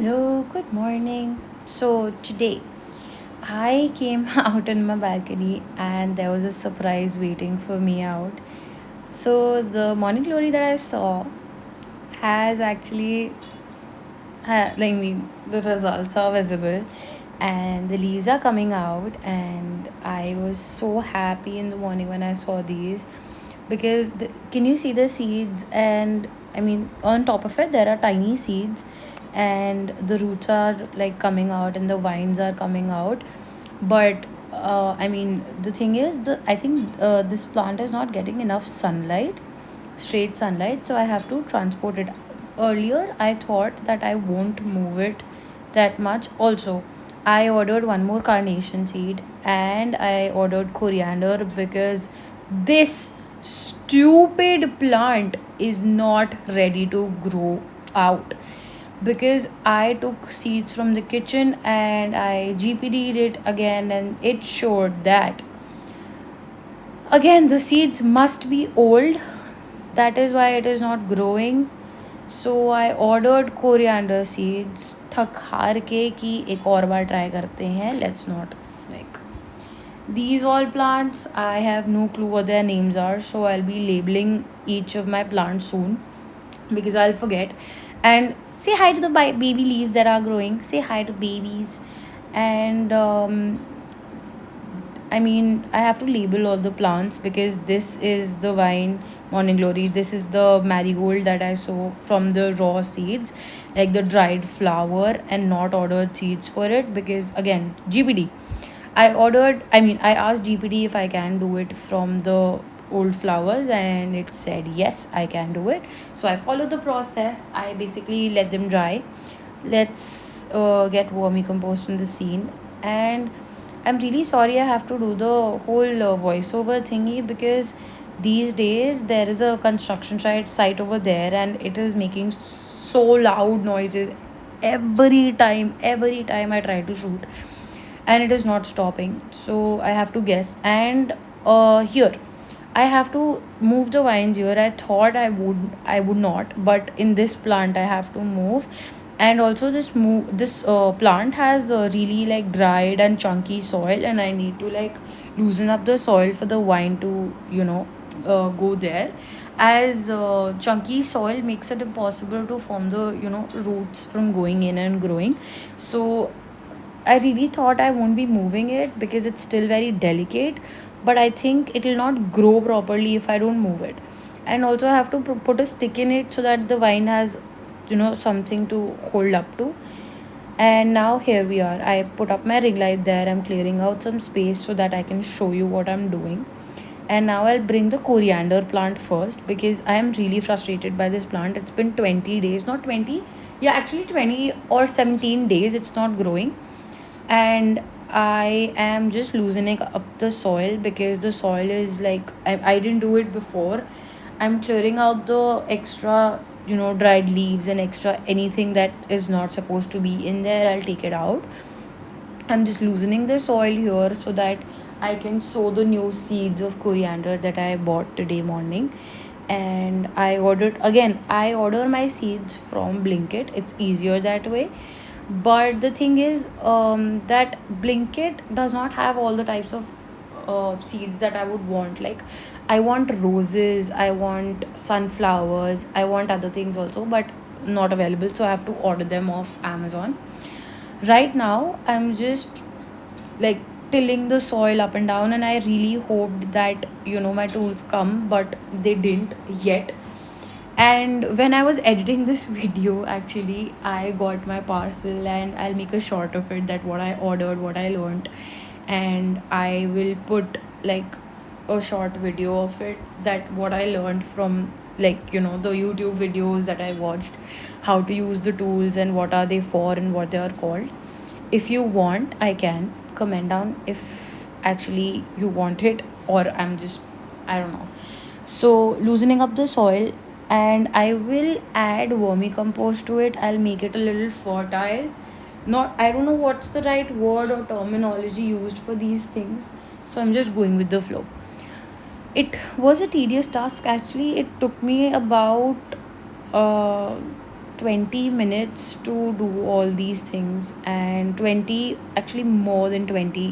Hello, good morning. So, today I came out in my balcony and there was a surprise waiting for me out. So, the morning glory that I saw has actually, the results are visible and the leaves are coming out. And I was so happy in the morning when I saw these because can you see the seeds? And on top of it, there are tiny seeds, and the roots are like coming out, and the vines are coming out. But the thing is, I think this plant is not getting enough sunlight, straight sunlight, so I have to transport it. Earlier I thought that I won't move it that much. Also, I ordered one more carnation seed and I ordered coriander because this stupid plant is not ready to grow out. Because I took seeds from the kitchen and I GPD'd it again, and it showed that again the seeds must be old. That is why it is not growing. So I ordered coriander seeds. थक हार के कि एक और बार try करते हैं. Let's not like these all plants. I have no clue what their names are, so I'll be labeling each of my plants soon because I'll forget. And say hi to the baby leaves that are growing. Say hi to babies. And I have to label all the plants because this is the vine morning glory. This is the marigold that I saw from the raw seeds, like the dried flower, and not ordered seeds for it because again, GPD. I asked GPD if I can do it from the old flowers, and it said yes, I can do it. So I followed the process. I basically let them dry. Let's get vermicompost in the scene. And I'm really sorry I have to do the whole voiceover thingy because these days there is a construction site over there, and it is making so loud noises every time I try to shoot, and it is not stopping. So I have to guess. And here I have to move the vines here. I thought I would not, but in this plant I have to move. And also this plant has really like dried and chunky soil, and I need to like loosen up the soil for the vine to go there, as chunky soil makes it impossible to form the roots from going in and growing. So I really thought I won't be moving it because it's still very delicate, but I think it will not grow properly if I don't move it. And also, I have to put a stick in it so that the vine has, something to hold up to. And now here we are. I put up my ring light there. I'm clearing out some space so that I can show you what I'm doing. And now I'll bring the coriander plant first because I am really frustrated by this plant. It's been 20 days, not 20, yeah, actually 20 or 17 days, it's not growing. And I am just loosening up the soil because the soil is like I didn't do it before. I'm clearing out the extra, dried leaves and extra anything that is not supposed to be in there. I'll take it out. I'm just loosening the soil here so that I can sow the new seeds of coriander that I bought today morning. And I order my seeds from Blinkit. It's easier that way. But the thing is that Blinkit does not have all the types of seeds that I would want. Like, I want roses, I want sunflowers, I want other things also, but not available. So I have to order them off Amazon. Right now, I'm just like tilling the soil up and down, and I really hoped that my tools come, but they didn't yet. And when I was editing this video, actually, I got my parcel, and I'll make a short of it, that what I ordered, what I learned, and I will put like a short video of it, that what I learned from, like, the YouTube videos that I watched, how to use the tools and what are they for and what they are called. If you want, I can comment down if actually you want it, or I don't know. So loosening up the soil, and I will add vermicompost to it. I'll make it a little fertile. Not, I don't know what's the right word or terminology used for these things. So I'm just going with the flow. It was a tedious task actually. It took me about uh 20 minutes to do all these things, and 20, actually more than 20,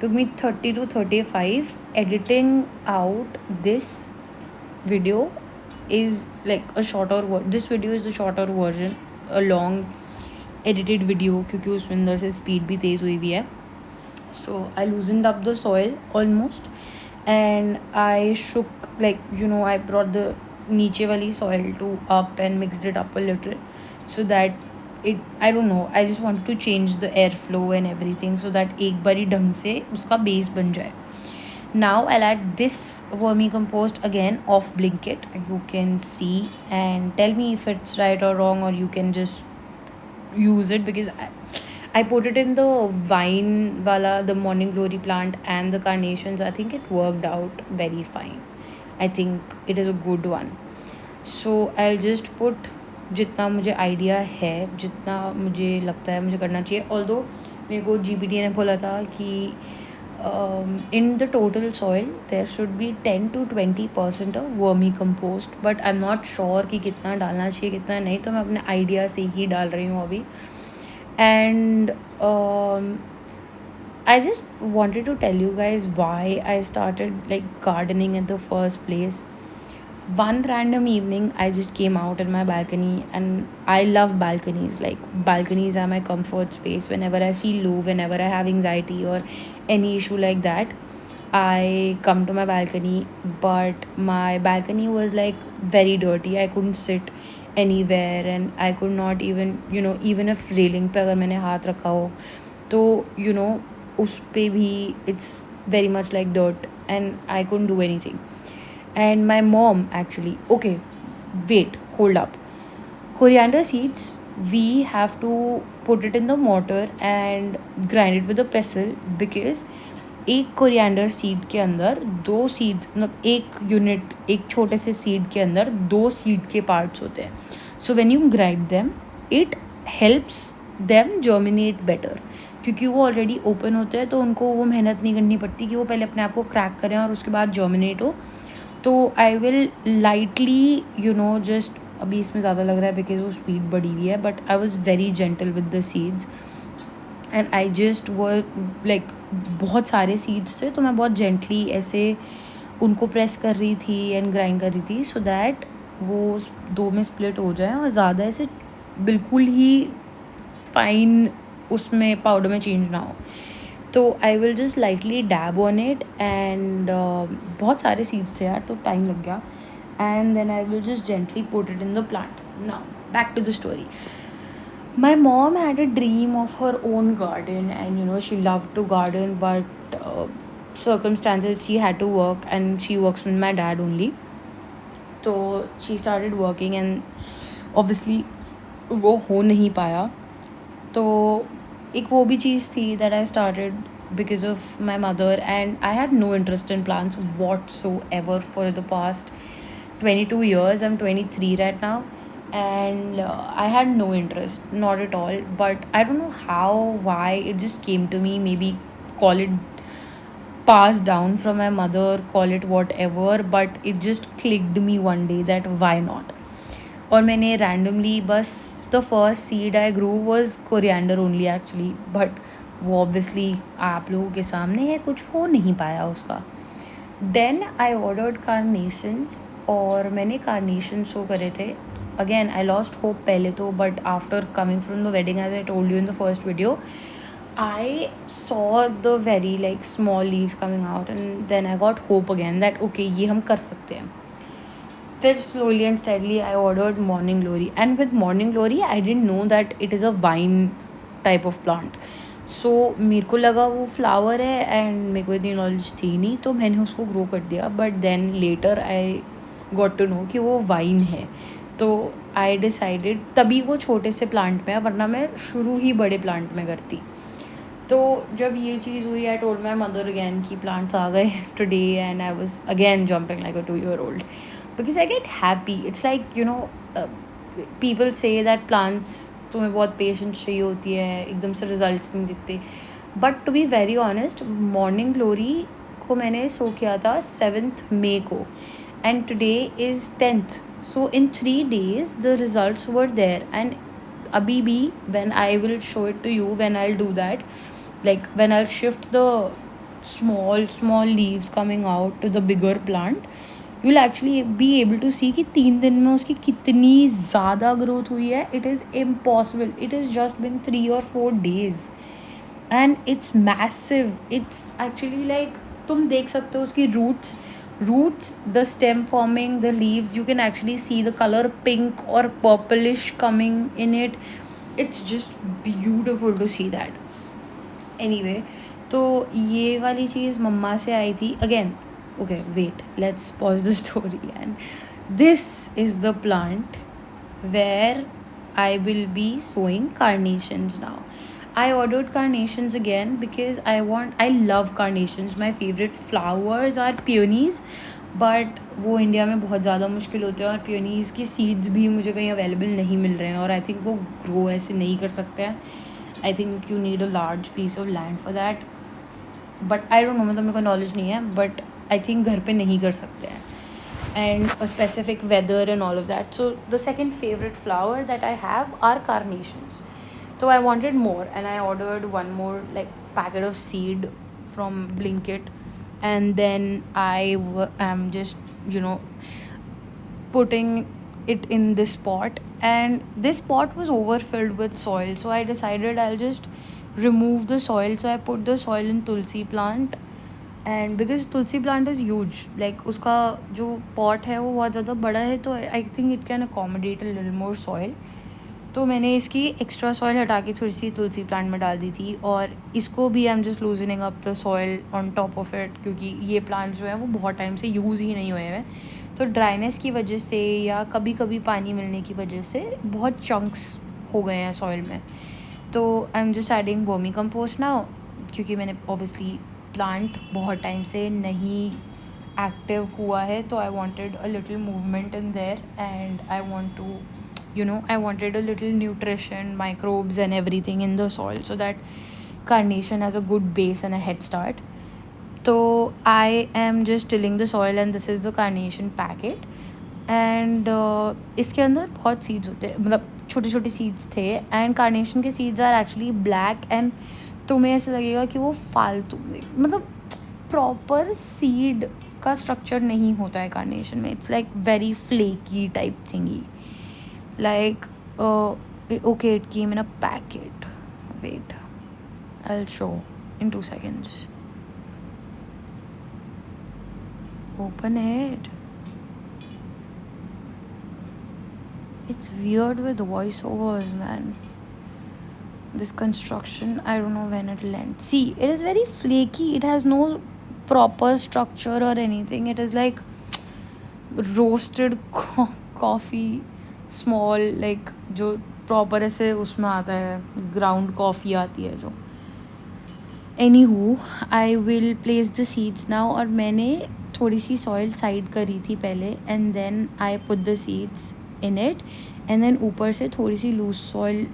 took me 30 to 35. Editing out this video is like a shorter this video is the shorter version, a long edited video, क्योंकि उसमें अंदर से speed भी तेज़ हुई हुई है. So I loosened up the soil almost, and I shook, like, I brought the niche wali soil to up and mixed it up a little, so that I don't know, I just wanted to change the airflow and everything so that एक बारी ढंग से उसका base बन जाए. Now I'll add this vermicompost again of Blinkit. You can see and tell me if it's right or wrong, or you can just use it, because I put it in the vine wala, the morning glory plant and the carnations. I think it worked out very fine. I think it is a good one. So I'll just put जितना मुझे idea है, जितना मुझे लगता है मुझे करना चाहिए. ऑल्दो मेरे को जीपीटी ने बोला था कि in the total soil there should be 10 to 20% of vermi compost, but I am not sure कि कितना डालना चाहिए कितना नहीं, तो मैं अपने आइडिया से ही डाल रही हूँ अभी. And I just wanted to tell you guys why I started like gardening in the first place. One random evening, I just came out in my balcony, and I love balconies. Like, balconies are my comfort space. Whenever I feel low, whenever I have anxiety or any issue like that, I come to my balcony. But my balcony was like very dirty. I couldn't sit anywhere, and I could not even, even if railing पे अगर मैंने हाथ रखा हो तो उस पे भी it's very much like dirt, and I couldn't do anything. And my mom actually, okay, wait, hold up. Coriander seeds, we have to put it in the mortar and grind it with a pestle, because एक coriander seed के अंदर दो seed, मतलब एक unit, एक छोटे से seed के अंदर दो सीड के पार्ट्स होते हैं. So when you grind them, it helps them germinate better, क्योंकि वो ऑलरेडी ओपन होते हैं, तो उनको वो मेहनत नहीं करनी पड़ती कि वो पहले अपने आप को क्रैक करें और उसके बाद जर्मिनेट हो. तो आई विल लाइटली जस्ट, अभी इसमें ज़्यादा लग रहा है बिकॉज वो स्पीड बढ़ी हुई है, but I was very gentle with the seeds, and I just were like, बहुत सारे सीड्स थे तो मैं बहुत जेंटली ऐसे उनको प्रेस कर रही थी एंड ग्राइंड कर रही थी, सो दैट वो दो में स्प्लिट हो जाए और ज़्यादा ऐसे बिल्कुल ही फाइन उसमें पाउडर में चेंज ना हो. तो I will just lightly dab on it, and बहुत सारे सीड्स थे यार, तो टाइम लग गया. And then I will just gently put it in the plant. Now back to the story. My mom had a dream of her own garden, and she loved to garden, but circumstances, she had to work, and she works with my dad only. So she started working, and obviously वो हो नहीं पाया. तो एक वो भी चीज़ थी that I started because of my mother, and I had no interest in plants whatsoever for the past 22 years. I'm 23 right now, and I had no interest, not at all. But I don't know how, why, it just came to me. Maybe call it passed down from my mother, call it whatever, but it just clicked me one day that why not. और मैंने randomly बस the first seed I grew was coriander only actually, but वो obviously आप लोगों के सामने है, कुछ हो नहीं पाया उसका. Then I ordered carnations, और मैंने carnations show करे थे. Again, I lost hope पहले तो, but after coming from the wedding, as I told you in the first video, I saw the very like small leaves coming out, and then I got hope again that okay, ये हम कर सकते हैं. फिर slowly and steadily I ordered morning glory, and with morning glory I didn't know that it is a vine type of plant. सो मेरे को लगा वो फ्लावर है, एंड मेरे को इतनी नॉलेज थी नहीं, तो मैंने उसको ग्रो कर दिया. But then later I got to know कि वो वाइन है. तो आई डिसाइडेड, तभी वो छोटे से प्लांट में है, वरना मैं शुरू ही बड़े प्लांट में करती. तो जब ये चीज़ हुई, I told my mother again कि प्लांट्स आ गए today, and I was again jumping like a 2 year old, because I get happy. It's like people say that plants, तुम्हें बहुत पेशेंस चाहिए होती है, एकदम से रिजल्ट्स नहीं दिखते. But to be very honest, morning glory को मैंने सो किया था 7th May को, and today is 10th. So in 3 days, the results were there, and abhi bhi, when I will show it to you, when I'll do that, like when I'll shift the small leaves coming out to the bigger plant, you'll actually be able to see कि 3 दिन में उसकी कितनी ज़्यादा growth हुई है. It is impossible. It has just been 3 or 4 days. And it's massive. It's actually like, तुम देख सकते हो उसकी roots the stem forming the leaves. You can actually see the colour pink और purplish coming in it. It's just beautiful to see that. Anyway, तो ये वाली चीज़ मम्मा से आई थी. Again, okay wait, let's pause the story. And this is the plant where I will be sowing carnations now. I ordered carnations again because I love carnations. My favorite flowers are peonies, but वो India में बहुत ज़्यादा मुश्किल होते हैं, और peonies की seeds भी मुझे कहीं अवेलेबल नहीं मिल रहे हैं, और आई थिंक वो ग्रो ऐसे नहीं कर सकते हैं. I think you need a large piece of land for that. But I don't know, मतलब मेरे को नॉलेज नहीं है, बट आई थिंक घर पे नहीं कर सकते हैं, and a specific weather and all of that. So the second favorite flower that I have are carnations. So I wanted more, and I ordered one more like packet of seed from Blinkit, and then am just, putting it in this pot, and this pot was overfilled with soil, so I decided I'll just remove the soil. So I put the soil in tulsi plant, and because Tulsi plant is huge, like उसका जो pot है वो बहुत ज़्यादा बड़ा है, तो I think it can accommodate a little more soil. तो मैंने इसकी एक्स्ट्रा सॉइल हटा के थोड़ी सी तुलसी प्लांट में डाल दी थी, और इसको भी I am just loosening up the soil on top of it, क्योंकि ये प्लांट जो है वो बहुत टाइम से यूज़ ही नहीं हुए हैं. तो ड्राइनेस की वजह से या कभी कभी पानी मिलने की वजह से बहुत चंक्स हो गए हैं सॉइल में. तो I am just adding vermi compost now, क्योंकि मैंने ऑब्वियसली प्लांट बहुत टाइम से नहीं एक्टिव हुआ है, तो I wanted a little movement in there, and I want to, I wanted a little nutrition, microbes and everything in the soil, so that carnation has a good base and a head start. So I am just tilling the soil, and this is the carnation packet. And इसके अंदर बहुत seeds होते हैं, मतलब छोटे छोटे seeds थे, and carnation के seeds are actually black, and तुम्हें ऐसा लगेगा कि वो फालतू, मतलब प्रॉपर सीड का स्ट्रक्चर नहीं होता है कार्नेशन में. It's like very flaky type थिंगी, like okay, it came in a packet. Wait, I'll show in 2 seconds. Open it. It's weird with voiceovers, man. This construction, I don't know when it'll end. See, it is very flaky. It has no proper structure or anything. It is like roasted coffee, small, like जो proper ऐसे उसमें आता है, ground coffee आती है जो. Anyhow, I will place the seeds now. और मैंने थोड़ी सी सॉइल साइड करी थी पहले, and then I put the seeds in it, and then ऊपर से थोड़ी सी लूज सॉइल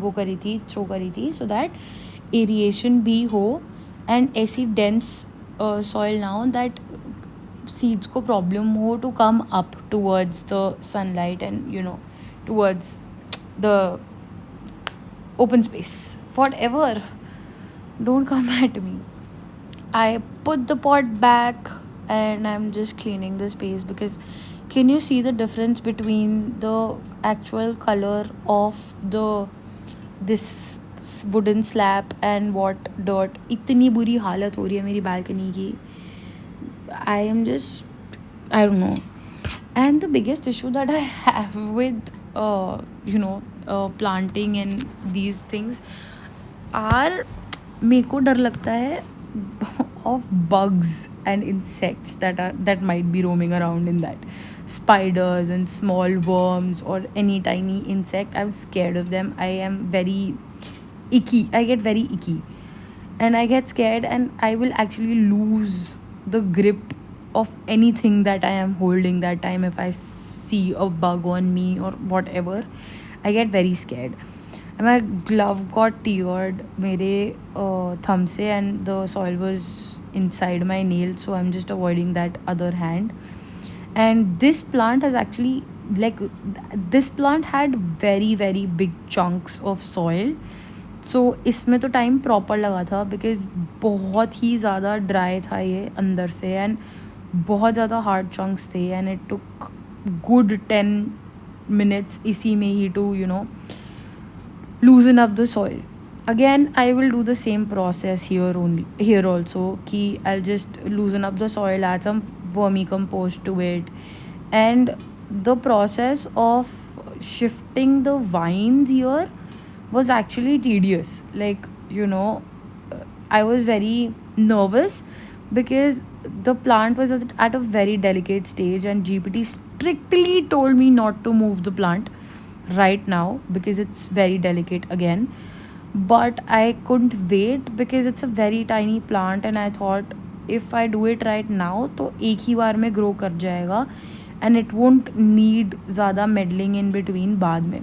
वो करी थी, थ्रो करी थी, सो दैट एरिएशन भी हो, एंड ऐसी dense soil now that seeds को problem हो to come up towards the sunlight, and towards the open space, whatever. Don't come at me. I put the pot back, and I'm just cleaning the space, because can you see the difference between the actual color of this wooden slab and what dirt. इतनी बुरी हालत हो रही है मेरी balcony की. I am just, I don't know. And the biggest issue that I have with planting and these things are, मेरे को डर लगता है of bugs and insects that might be roaming around in that. Spiders and small worms or any tiny insect, I'm scared of them. I am very icky. I get very icky, and I get scared, and I will actually lose the grip of anything that I am holding that time. If I see a bug on me or whatever, I get very scared. And my glove got teared मेरे thumb से, and the soil was inside my nail, so I'm just avoiding that other hand. And this plant has actually, like, this plant had very very big chunks of soil. सो इसमें तो time proper लगा था because बहुत ही ज़्यादा dry था ये अंदर से, एंड बहुत ज़्यादा हार्ड चंक्स थे, and it took good 10 minutes इसी में ही to loosen up the soil. Again, I will do the same process here also, ki I'll just loosen up the soil, add some vermicompost to it. And the process of shifting the vines here was actually tedious. Like, I was very nervous because the plant was at a very delicate stage, and GPT strictly told me not to move the plant right now because it's very delicate again. But I couldn't wait because it's a very tiny plant, and I thought if I do it right now तो एक ही बार में grow कर जाएगा, and it won't need ज़्यादा meddling in between बाद में.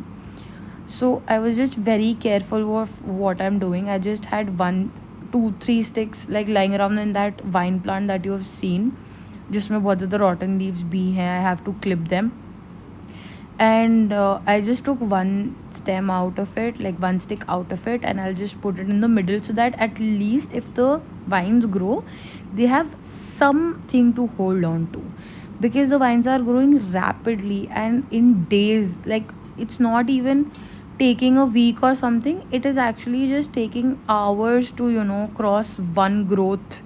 So I was just very careful of what I'm doing. I just had 1 2 3 sticks like lying around in that vine plant that you have seen, जिसमें बहुत ज़्यादा rotten leaves भी हैं. I have to clip them. And I just took one stem out of it, like one stick out of it, and I'll just put it in the middle so that at least if the vines grow, they have something to hold on to, because the vines are growing rapidly and in days. Like, it's not even taking a week or something, it is actually just taking hours to cross one growth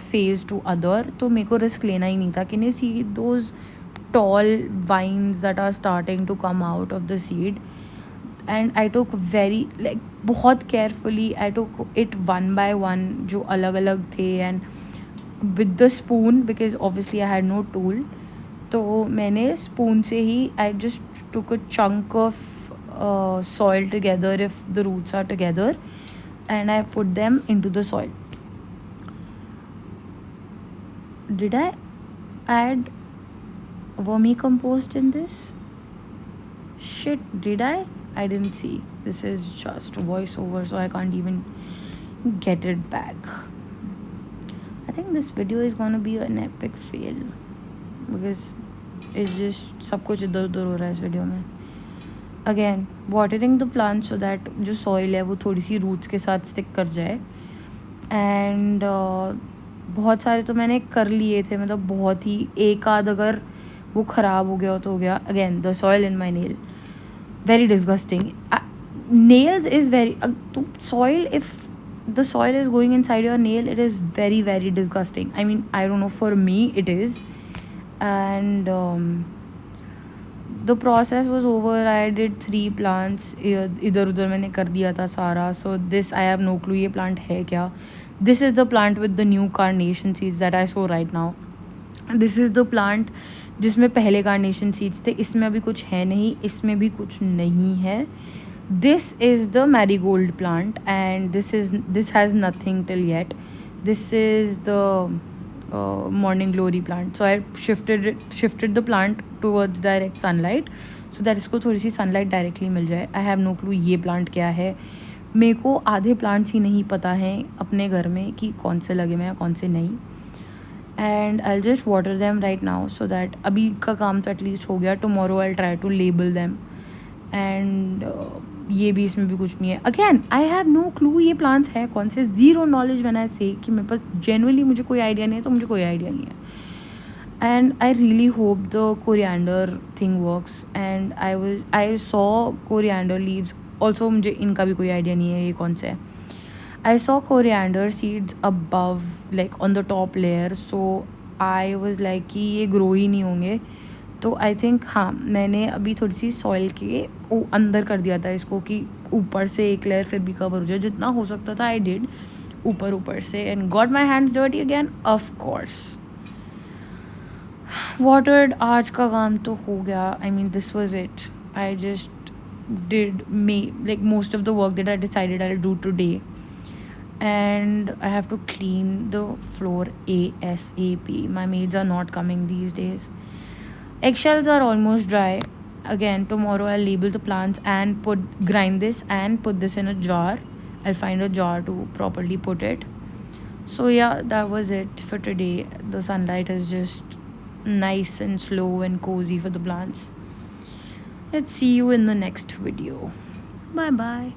phase to other. तो मेरे को risk लेना ही नहीं था. Can you see those tall vines that are starting to come out of the seed? And I took very, like, बहुत carefully I took it one by one जो अलग अलग थे, and with the spoon, because obviously I had no tool. तो मैंने spoon से ही I just took a chunk of soil together if the roots are together, and I put them into the soil. Did I add vermicompost in this? Shit, did I? I didn't see. This is just voiceover, so I can't even get it back. I think this video is gonna be an epic fail because it's just सब कुछ इधर उधर हो रहा है इस video में. Again, watering the plant so that जो soil है वो थोड़ी सी roots के साथ stick कर जाए. And बहुत सारे तो मैंने कर लिए थे, मतलब बहुत ही, एक आध अगर वो ख़राब हो गया तो हो गया. Again the soil in my nail, very disgusting. Nails is very soil, if the soil is going inside your nail, it is very very disgusting. I mean, I don't know, for me it is. And the process was over. I did 3 plants, इधर उधर मैंने कर दिया था सारा. So this, I have no clue ये plant है क्या. This is the plant with the new carnation seeds that I saw right now. This is the plant जिसमें पहले कार्नेशन सीड्स थे. इसमें अभी कुछ है नहीं, इसमें भी कुछ नहीं है. This is the marigold plant, and this has nothing till yet. This is the morning glory plant. So I shifted the plant towards direct sunlight so that इसको थोड़ी सी सनलाइट डायरेक्टली मिल जाए. आई हैव नो क्लू ये plant क्या है. मेरे को आधे plants ही नहीं पता हैं अपने घर में कि कौन से लगे हुए हैं कौन से नहीं. And I'll just water them right now so that अभी का काम तो एटलीस्ट हो गया. Tomorrow I'll try to label them. And ये भी, इसमें भी कुछ नहीं है. Again, I have no clue ये plants है कौन से. Zero knowledge when I say कि मेरे पास genuinely मुझे कोई आइडिया नहीं है, तो मुझे कोई आइडिया नहीं है. And I really hope the coriander thing works. And I saw coriander leaves. Also मुझे इनका भी कोई आइडिया नहीं है ये कौन से है. I saw coriander seeds above, like on the top layer, so I was like कि ये grow ही नहीं होंगे. तो I think हाँ, मैंने अभी थोड़ी सी soil के अंदर कर दिया था इसको कि ऊपर से एक layer फिर भी cover हो जाए. जितना हो सकता था I did ऊपर से, and got my hands dirty again, of course. Watered, आज का काम तो हो गया. I mean, this was it. I just did most of the work that I decided I'll do today. And I have to clean the floor ASAP. My maids are not coming these days. Eggshells are almost dry. Again, tomorrow I'll label the plants and grind this and put this in a jar. I'll find a jar to properly put it. So yeah, that was it for today. The sunlight has just nice and slow and cozy for the plants. Let's see you in the next video. Bye bye.